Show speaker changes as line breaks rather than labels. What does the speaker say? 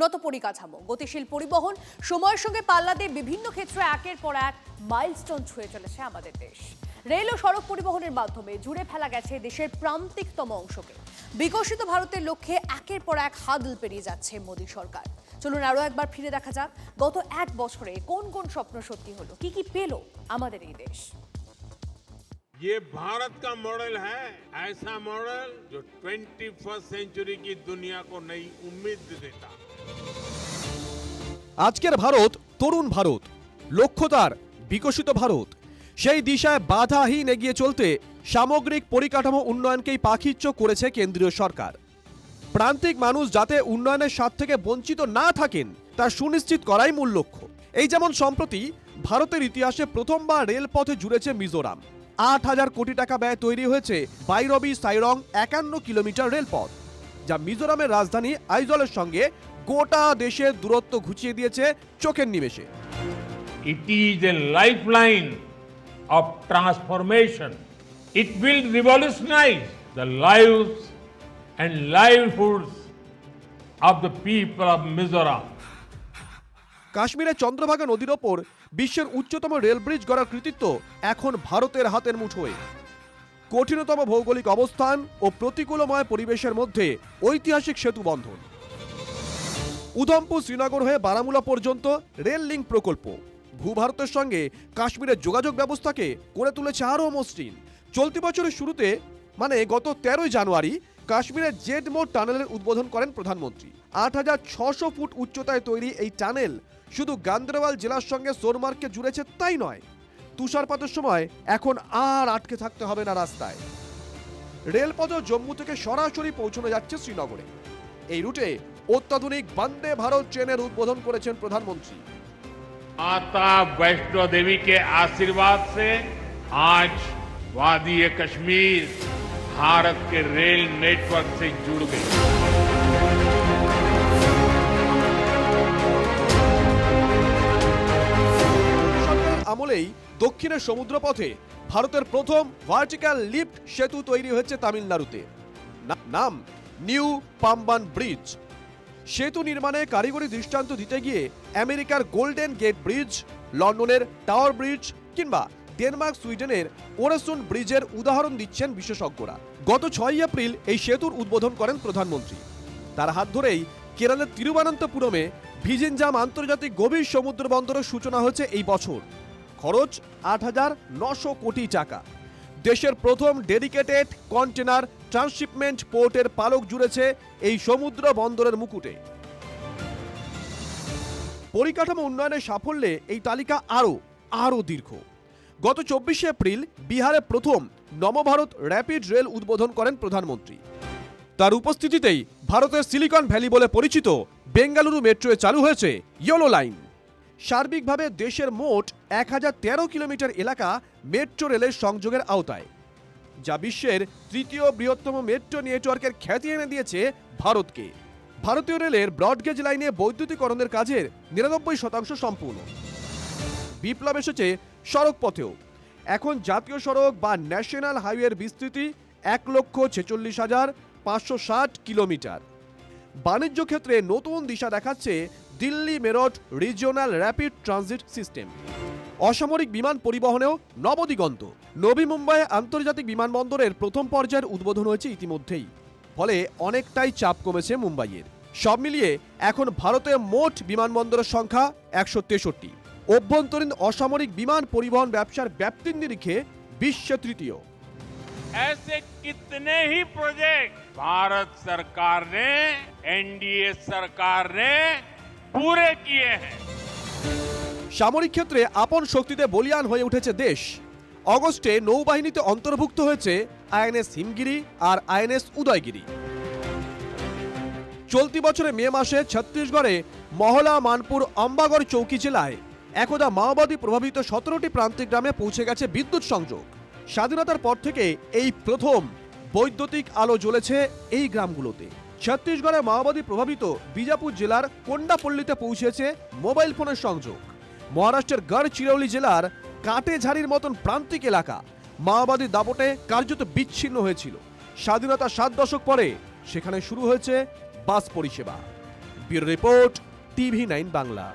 উন্নত পরিকাঠামো, গতিশীল পরিবহন, সময়ের সঙ্গে পাল্লা দিয়ে বিভিন্ন ক্ষেত্রে একের পর এক মাইলস্টোন ছুঁয়ে চলেছে আমাদের দেশ। রেল ও সড়ক পরিবহনের মাধ্যমে জুড়ে ফেলা গেছে দেশের প্রান্তিকতম অংশকে। বিকশিত ভারতের লক্ষ্যে একের পর এক হাদল পেরিয়ে যাচ্ছে মোদী সরকার। চলুন আরো একবার ফিরে দেখা যাক গত এক বছরে কোন কোন স্বপ্ন সত্যি হলো, কি পেল আমাদের এই দেশ।
ये भारत का मॉडल है, ऐसा मॉडल जो 21वीं सेंचुरी की दुनिया को नई उम्मीद देता।
আজকের ভারত তরুণ ভারত, লক্ষ্য তার বিকশিত ভারত। সেই দিশায় বাধাহীন এগিয়ে চলতে সামগ্রিক পরিকাঠামো উন্নয়নকেই পাখিচ্য করেছে কেন্দ্রীয় সরকার। প্রান্তিক মানুষ যাতে উন্নয়নের স্বাদ থেকে বঞ্চিত না থাকেন তা সুনিশ্চিত করাই মূল লক্ষ্য। এই যেমন সম্প্রতি ভারতের ইতিহাসে প্রথমবার রেলপথে জুড়েছে মিজোরাম। ৮,০০০ কোটি টাকা ব্যয় তৈরি হয়েছে বাইরবি সাইরং ৫১ কিলোমিটার রেলপথ, যা মিজোরামের রাজধানী আইজলের সঙ্গে গোটা দেশের দূরত্ব ঘুচিয়ে দিয়েছে চোখের নিমেষে।
It is a lifeline of transformation. It will revolutionize the lives and livelihoods of the people of Mizoram.
কাশ্মীরের চন্দ্রভাগা নদীর ওপর বিশ্বের উচ্চতম রেল ব্রিজ গড়ার কৃতিত্ব এখন ভারতের হাতের মুঠোয়। কঠিনতম ভৌগোলিক অবস্থান ও প্রতিকূলময় পরিবেশের মধ্যে ঐতিহাসিক সেতু বন্ধন। উধমপুর শ্রীনগর হয়ে বারামুলা পর্যন্ত রেল লিঙ্ক প্রকল্প ভূভারতের সঙ্গে কাশ্মীরের যোগাযোগ ব্যবস্থাকে করে তুলেছে আরও মসৃণ। চলতি বছরের শুরুতে মানে গত ১৩ জানুয়ারি কাশ্মীরের জেড মোড় টানেলের উদ্বোধন করেন প্রধানমন্ত্রী। ৮,৬০০ ফুট উচ্চতায় তৈরি এই টানেল শুধু গান্দেরবাল জেলার সঙ্গে সোনমার্গকে জুড়েছে তাই নয়, তুষারপাতের সময় এখন আর আটকে থাকতে হবে না রাস্তায়। রেলপথ জম্মু থেকে সরাসরি পৌঁছানো যাচ্ছে শ্রীনগরে। এই রুটে অত্যাধুনিক বন্দে ভারত ট্রেনের উদ্বোধন করেছেন প্রধানমন্ত্রী।
माता वैष्णो देवी के आशीर्वाद से आज वादी कश्मीर भारत के रेल नेटवर्क से जुड़ गई।
আমলেই দক্ষিণের সমুদ্রপথে ভারতের প্রথম ভার্টিক্যাল লিফট সেতু তৈরি হয়েছে তামিলনাড়ুতে। নাম নিউ পাম্বান ব্রিজ। সেতু নির্মাণে কারিগরি দৃষ্টান্ত দিতে গিয়ে আমেরিকার গোল্ডেন গেট ব্রিজ, লন্ডনের টাওয়ার ব্রিজ কিংবা ডেনমার্ক সুইডেনের ওরেসুন্ড ব্রিজের উদাহরণ দিচ্ছেন বিশেষজ্ঞরা। গত ৬ এপ্রিল এই সেতুর উদ্বোধন করেন প্রধানমন্ত্রী। তার হাত ধরেই কেরলের তিরুবনন্তপুরমে ভিজিনজাম আন্তর্জাতিক গভীর সমুদ্র বন্দরের সূচনা হয়েছে এই বছর। খরচ ৮,৯০০ কোটি টাকা। দেশের প্রথম ডেডিকেটেড কন্টেনার ট্রান্সশিপমেন্ট পোর্টের পালক জুড়েছে এই সমুদ্র বন্দরের মুকুটে। পরিকাঠামো উন্নয়নের সাফল্যে এই তালিকা আরও দীর্ঘ। গত ২৪ এপ্রিল বিহারে প্রথম নবভারত র্যাপিড রেল উদ্বোধন করেন প্রধানমন্ত্রী। তার উপস্থিতিতেই ভারতের সিলিকন ভ্যালি বলে পরিচিত বেঙ্গালুরু মেট্রোয়ে চালু হয়েছে ইয়েলো লাইন। সার্বিকভাবে দেশের মোট ১,০১৩ কিলোমিটার এলাকা মেট্রো রেলের সংযোগের আওতায়, যা বিশ্বের তৃতীয় বৃহত্তম মেট্রো নেটওয়ার্কের খ্যাতি এনে দিয়েছে ভারতকে। ভারতীয় রেলের ব্রডগেজ লাইনে বৈদ্যুতিকরণের কাজের ৯৯% সম্পূর্ণ। বিপ্লব এসেছে সড়ক পথেও। এখন জাতীয় সড়ক বা ন্যাশনাল হাইওয়ের বিস্তৃতি ১,৪৬,৫৬০ কিলোমিটার। বাণিজ্য ক্ষেত্রে নতুন দিশা দেখাচ্ছে Delhi Meerut regional rapid transit system. অসামরিক বিমান পরিবহনেও নবদিগন্ত। নবী মুম্বাই আন্তর্জাতিক বিমানবন্দরের প্রথম পর্যায়ের উদ্বোধন হয়েছে ইতিমধ্যেই, ফলে অনেকটাই চাপ কমেছে মুম্বাইয়ের। সব মিলিয়ে এখন ভারতে মোট বিমানবন্দরের সংখ্যা ১৬৩। অভ্যন্তরীণ অসামরিক বিমান পরিবহন ব্যবসার ব্যাপ্তির নিরিখে বিশ্বে তৃতীয়।
ऐसे कितने ही प्रोजेक्ट भारत सरकार ने, एनडीए सरकार ने पूरे किए हैं।
সামরিক ক্ষেত্রে আপন শক্তিতে বলিয়ান হয়ে উঠেছে দেশ। অগস্টে নৌবাহিনীতে অন্তর্ভুক্ত হয়েছে আইএনএস হিমগিরি আর আইএনএস উদয়গিরি। চলতি বছরে মে মাসে ছত্তিশগড়ে মহলা, মানপুর, অম্বাগড় চৌকি জেলায় একদা মাওবাদী প্রভাবিত ১৭টি প্রান্তিক গ্রামে পৌঁছে গেছে বিদ্যুৎ সংযোগ। স্বাধীনতার পর থেকে এই প্রথম বৈদ্যুতিক আলো জ্বলেছে এই গ্রামগুলোতে। ছত্তিশগড়ে মাওবাদী প্রভাবিত বিজাপুর জেলার কোন্ডাপল্লীতে পৌঁছেছে মোবাইল ফোনের সংযোগ। মহারাষ্ট্রের গড়চিরৌলি জেলার কাটেঝাড়ির মতন প্রান্তিক এলাকা মাওবাদীর দাপটে কার্যত বিচ্ছিন্ন হয়েছিল। স্বাধীনতার ৭ দশক পরে সেখানে শুরু হয়েছে বাস পরিষেবা। Bureau report, TV 9 Bangla.